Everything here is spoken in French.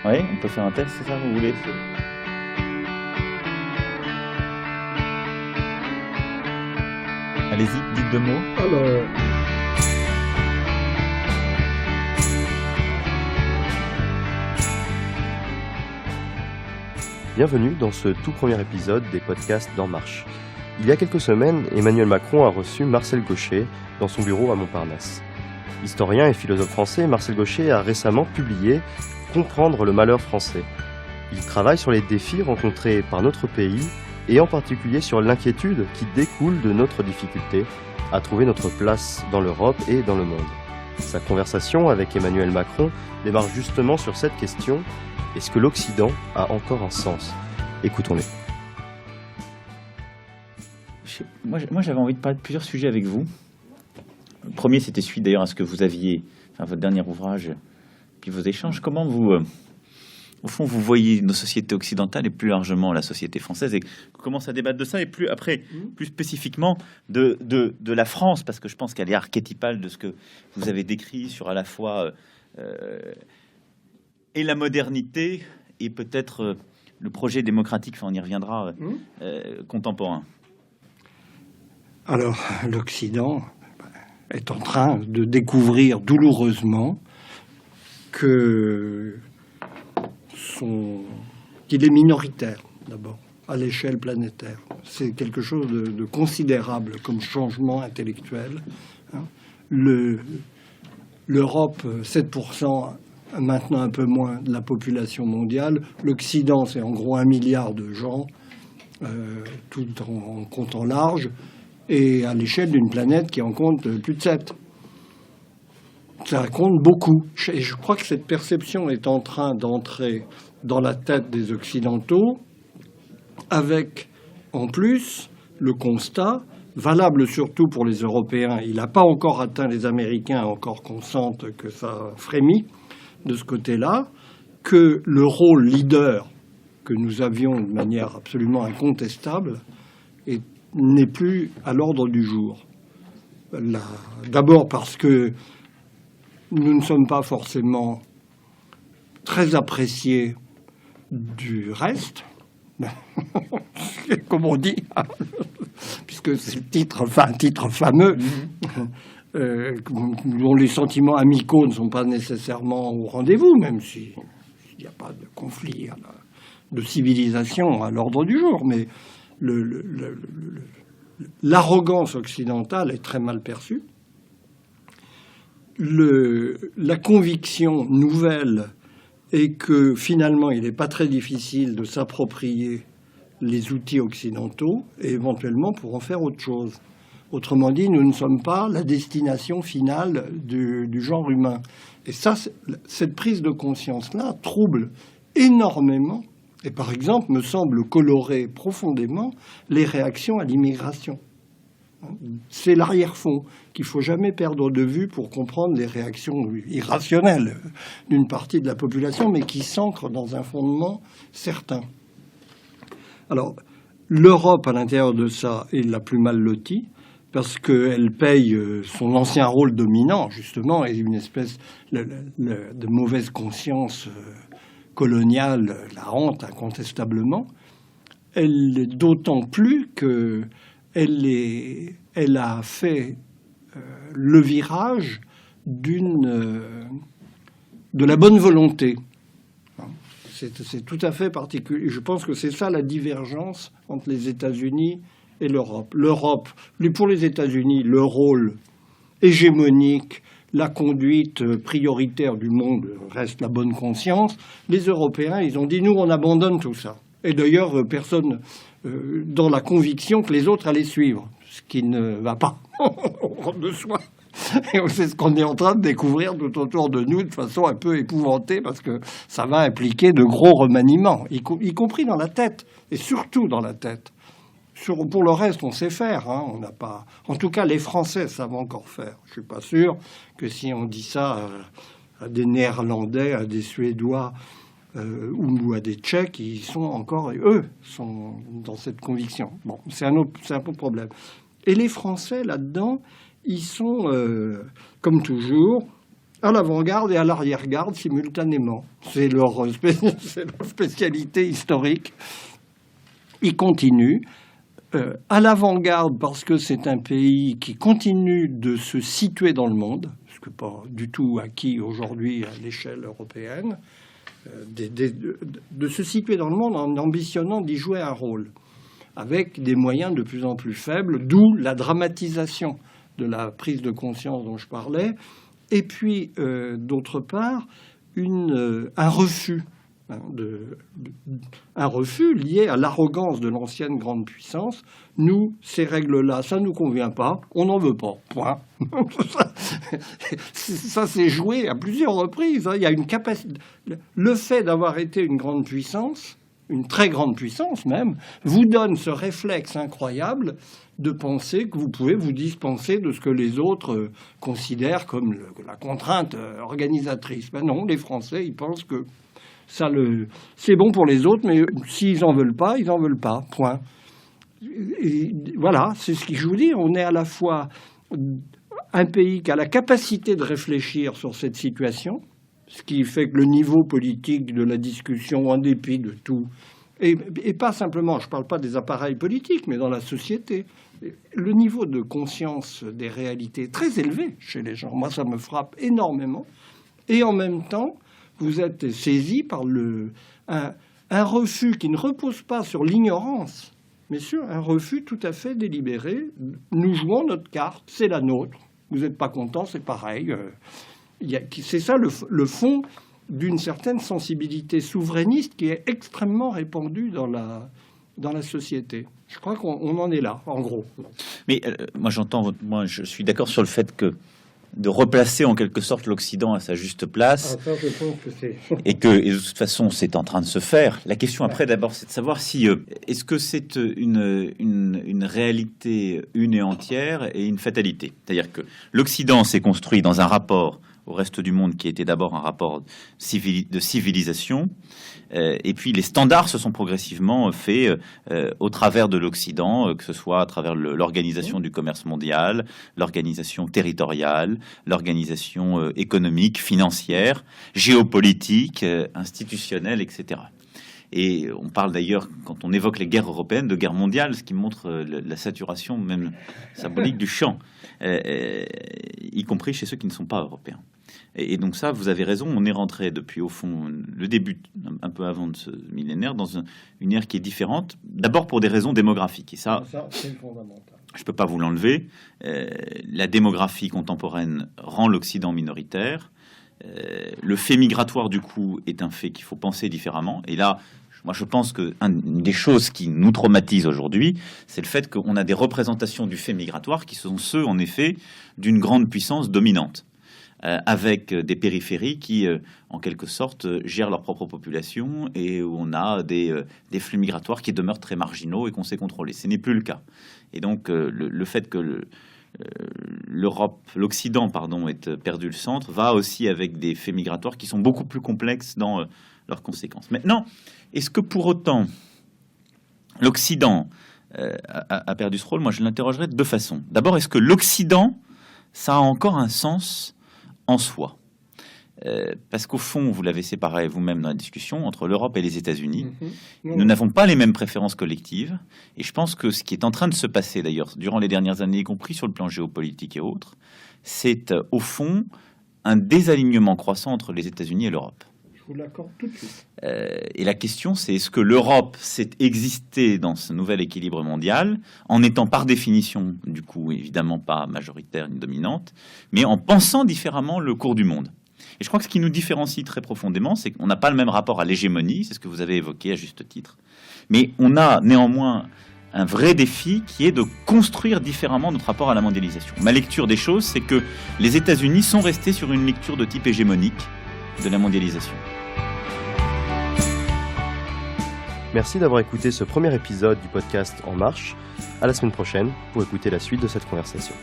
Oui, on peut faire un test, c'est ça, vous voulez? Allez-y, dites deux mots. Alors, Bienvenue dans ce tout premier épisode des podcasts d'En Marche. Il y a quelques semaines, Emmanuel Macron a reçu Marcel Gauchet dans son bureau à Montparnasse. Historien et philosophe français, Marcel Gauchet a récemment publié « Comprendre le malheur français ». Il travaille sur les défis rencontrés par notre pays et en particulier sur l'inquiétude qui découle de notre difficulté à trouver notre place dans l'Europe et dans le monde. Sa conversation avec Emmanuel Macron démarre justement sur cette question: est-ce que l'Occident a encore un sens? Écoutons-les. Moi, j'avais envie de parler de plusieurs sujets avec vous. Le premier, c'était suite d'ailleurs à ce que vous aviez, votre dernier ouvrage, puis vos échanges. Comment vous, au fond, vous voyez nos sociétés occidentales et plus largement la société française, et qu'on commence à débattre de ça, et plus spécifiquement de la France, parce que je pense qu'elle est archétypale de ce que vous avez décrit sur à la fois et la modernité et peut-être le projet démocratique, on y reviendra, contemporain. alors, l'Occident est en train de découvrir douloureusement qu'il est minoritaire, d'abord, à l'échelle planétaire. C'est quelque chose de considérable comme changement intellectuel. L'Europe, 7%, maintenant un peu moins de la population mondiale. L'Occident, c'est en gros 1 milliard de gens, tout en comptant large, et à l'échelle d'une planète qui en compte plus de 7. Ça compte beaucoup. Et je crois que cette perception est en train d'entrer dans la tête des Occidentaux, avec en plus le constat, valable surtout pour les Européens, il n'a pas encore atteint les Américains, encore qu'on sente que ça frémit de ce côté-là, que le rôle leader que nous avions de manière absolument incontestable n'est plus à l'ordre du jour. D'abord parce que nous ne sommes pas forcément très appréciés du reste, comme on dit, puisque c'est un titre fameux, dont les sentiments amicaux ne sont pas nécessairement au rendez-vous, même s'il n'y a pas de conflit de civilisation à l'ordre du jour. Mais l'arrogance occidentale est très mal perçue. La conviction nouvelle est que finalement il n'est pas très difficile de s'approprier les outils occidentaux et éventuellement pour en faire autre chose. Autrement dit, nous ne sommes pas la destination finale du genre humain. Et ça, cette prise de conscience-là trouble énormément et, par exemple, me semble colorer profondément les réactions à l'immigration. C'est l'arrière-fond qu'il ne faut jamais perdre de vue pour comprendre les réactions irrationnelles d'une partie de la population, mais qui s'ancrent dans un fondement certain. Alors, l'Europe, à l'intérieur de ça, est la plus mal lotie, parce qu'elle paye son ancien rôle dominant, justement, et une espèce de mauvaise conscience coloniale la hante incontestablement. D'autant plus qu'elle a fait le virage de la bonne volonté. C'est tout à fait particulier. Je pense que c'est ça la divergence entre les États-Unis et l'Europe. Pour les États-Unis, le rôle hégémonique, la conduite prioritaire du monde reste la bonne conscience. Les Européens, ils ont dit, nous, on abandonne tout ça. Et d'ailleurs, personne dans la conviction que les autres allaient suivre, ce qui ne va pas de soi. Et c'est ce qu'on est en train de découvrir tout autour de nous de façon un peu épouvantée, parce que ça va impliquer de gros remaniements, y compris dans la tête, et surtout dans la tête. Pour le reste, on sait faire. On n'a pas. En tout cas, les Français savent encore faire. Je suis pas sûr que si on dit ça à des Néerlandais, à des Suédois ou à des Tchèques, ils sont encore, eux, sont dans cette conviction. Bon, c'est un autre problème. Et les Français là-dedans, ils sont, comme toujours, à l'avant-garde et à l'arrière-garde simultanément. C'est leur spécialité historique. Ils continuent. À l'avant-garde parce que c'est un pays qui continue de se situer dans le monde, ce que pas du tout acquis aujourd'hui à l'échelle européenne, de se situer dans le monde en ambitionnant d'y jouer un rôle, avec des moyens de plus en plus faibles, d'où la dramatisation de la prise de conscience dont je parlais, et puis, d'autre part, un refus. Un refus lié à l'arrogance de l'ancienne grande puissance. Nous, ces règles-là, ça ne nous convient pas, on n'en veut pas, point. Ça s'est joué à plusieurs reprises. Il y a une capacité. Le fait d'avoir été une grande puissance, une très grande puissance même, vous donne ce réflexe incroyable de penser que vous pouvez vous dispenser de ce que les autres considèrent comme la contrainte organisatrice. Ben non, les Français, ils pensent que c'est bon pour les autres, mais s'ils n'en veulent pas, ils n'en veulent pas, point. Et voilà, c'est ce que je vous dis. On est à la fois un pays qui a la capacité de réfléchir sur cette situation, ce qui fait que le niveau politique de la discussion, en dépit de tout, et pas simplement, je ne parle pas des appareils politiques, mais dans la société, le niveau de conscience des réalités est très élevé chez les gens. Moi, ça me frappe énormément. Et en même temps, vous êtes saisi par un refus qui ne repose pas sur l'ignorance, mais sur un refus tout à fait délibéré. Nous jouons notre carte, c'est la nôtre. Vous n'êtes pas content, c'est pareil. C'est ça le fond d'une certaine sensibilité souverainiste qui est extrêmement répandue dans la société. Je crois qu'on en est là, en gros. Mais moi, je suis d'accord sur le fait que de replacer en quelque sorte l'Occident à sa juste place, ça, je pense que c'est... et de toute façon c'est en train de se faire. La question après d'abord c'est de savoir si est-ce que c'est une réalité une et entière et une fatalité. C'est-à-dire que l'Occident s'est construit dans un rapport au reste du monde qui était d'abord un rapport de civilisation, et puis les standards se sont progressivement faits au travers de l'Occident, que ce soit à travers l'organisation du commerce mondial, l'organisation territoriale, l'organisation économique, financière, géopolitique, institutionnelle, etc. Et on parle d'ailleurs, quand on évoque les guerres européennes, de guerre mondiale, ce qui montre la saturation même symbolique du champ, y compris chez ceux qui ne sont pas européens. Et donc ça, vous avez raison, on est rentré depuis, au fond, le début, un peu avant de ce millénaire, dans une ère qui est différente, d'abord pour des raisons démographiques. Et ça c'est fondamental. Je ne peux pas vous l'enlever. La démographie contemporaine rend l'Occident minoritaire. Le fait migratoire, du coup, est un fait qu'il faut penser différemment. Et là, moi, je pense qu'une des choses qui nous traumatise aujourd'hui, c'est le fait qu'on a des représentations du fait migratoire qui sont ceux, en effet, d'une grande puissance dominante, avec des périphéries qui, en quelque sorte, gèrent leur propre population et où on a des flux migratoires qui demeurent très marginaux et qu'on sait contrôler. Ce n'est plus le cas. Et donc, le fait que l'Occident, ait perdu le centre, va aussi avec des faits migratoires qui sont beaucoup plus complexes dans leurs conséquences. Maintenant, est-ce que pour autant l'Occident a perdu ce rôle? Moi, je l'interrogerais de deux façons. D'abord, est-ce que l'Occident, ça a encore un sens en soi? Parce qu'au fond, vous l'avez séparé vous-même dans la discussion entre l'Europe et les États-Unis. Nous n'avons pas les mêmes préférences collectives. Et je pense que ce qui est en train de se passer, d'ailleurs, durant les dernières années, y compris sur le plan géopolitique et autres, c'est au fond un désalignement croissant entre les États-Unis et l'Europe. Je vous l'accorde tout de suite. Et la question, c'est est-ce que l'Europe sait exister dans ce nouvel équilibre mondial, en étant par définition, du coup, évidemment pas majoritaire ni dominante, mais en pensant différemment le cours du monde. Et je crois que ce qui nous différencie très profondément, c'est qu'on n'a pas le même rapport à l'hégémonie, c'est ce que vous avez évoqué à juste titre, mais on a néanmoins un vrai défi qui est de construire différemment notre rapport à la mondialisation. Ma lecture des choses, c'est que les États-Unis sont restés sur une lecture de type hégémonique de la mondialisation. Merci d'avoir écouté ce premier épisode du podcast En Marche. À la semaine prochaine pour écouter la suite de cette conversation.